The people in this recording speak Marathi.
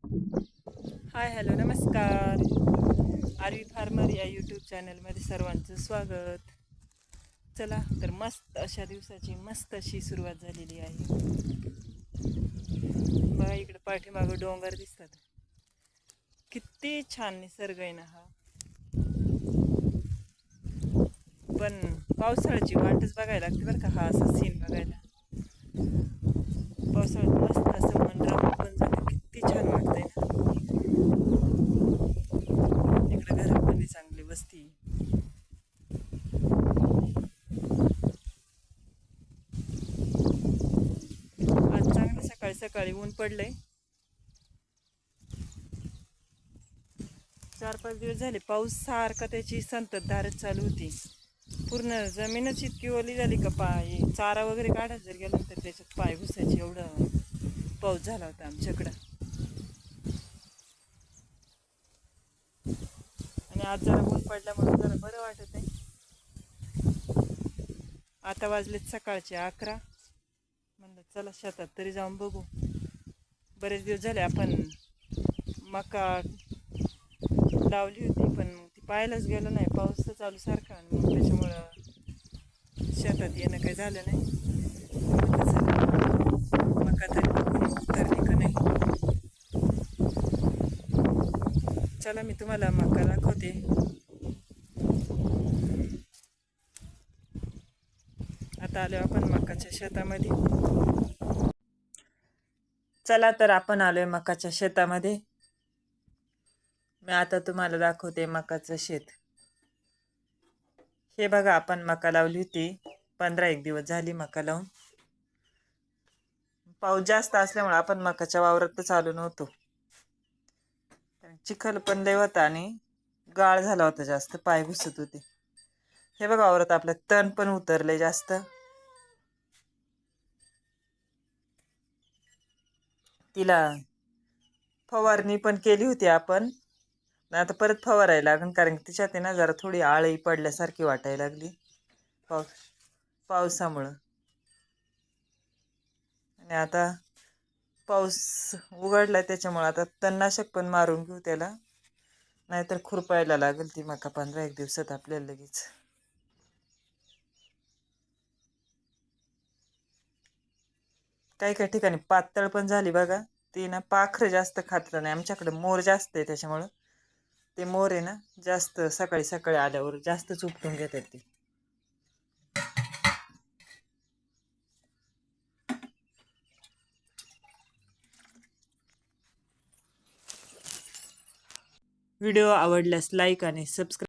हाय हॅलो नमस्कार. आरवी फार्मर या यूट्यूब चॅनलमध्ये सर्वांचं स्वागत. चला तर मस्त अशा दिवसाची मस्त अशी सुरुवात झालेली आहे. बघा इकडे पाठीमागं डोंगर दिसतात. किती छान निसर्ग आहे ना हा. पण पावसाळ्याची वाटच बघायला लागते बरं का हा असा सीन बघायला. पावसाळ्यात मस्त असं मन रमून पण जातं. किती छान वाटतंय ना. इकडे घरात पण चांगली वस्ती. आज चांगलं सकाळी सकाळी ऊन पडलंय. 4-5 दिवस झाले पाऊस सारखा त्याची संततधारच चालू होती. पूर्ण जमीनच इतकी ओली झाली का पाय चारा वगैरे काढायला जर गेलं तर त्याच्यात पाय घुसायचे एवढं पाऊस झाला होता आमच्याकडं. आणि आज जरा ऊन पडल्यामुळे जरा बरं वाटत आहे. आता वाजलेत सकाळचे 11. म्हणलं चला शेतात तरी जाऊन बघू. बरेच दिवस झाले आपण मका लावली होती पण ती पाहायलाच गेलो नाही. पाऊस तर चालू सारखा आणि मग त्याच्यामुळं शेतात येणं काही झालं नाही. म्हटलं चला मका तरी बघून उतरली का नाही. चला मी तुम्हाला मका दाखवते. आता आलो आपण मकाच्या शेतामध्ये. चला तर आपण आलोय मकाच्या शेतामध्ये. मी आता तुम्हाला दाखवते मकाचं शेत. हे बघा आपण मका लावली होती. 15-1 दिवस झाली मका लावून. पाऊस जास्त असल्यामुळे आपण मकाच्या वावरात तर आलो नव्हतो. चिखल पण लय होता आणि गाळ झाला होता जास्त, पाय घुसत होते. हे बघा वावरात आपलं तण पण उतरले जास्त. तिला फवारणी पण केली होती आपण. आता परत फवारायला लागेल कारण तिच्यात आहे ना जरा थोडी आळी पडल्यासारखी वाटायला लागली पाऊस पावसामुळं. आणि आता पाऊस उघडलाय त्याच्यामुळे आता तणनाशक पण मारून घेऊ त्याला. नाहीतर खुरपायला लागेल ती मका 15-1 दिवसात आपल्याला लगेच. काही काही ठिकाणी पातळ पण झाली बघा. ती ना पाखरं जास्त खातलं नाही. आमच्याकडे मोर जास्त आहे त्याच्यामुळं ते मोर आहे ना जास्त सकाळी सकाळी आल्यावर जास्तच उपटून घेतात ते. व्हिडिओ आवडल्यास लाईक आणि सबस्क्राईब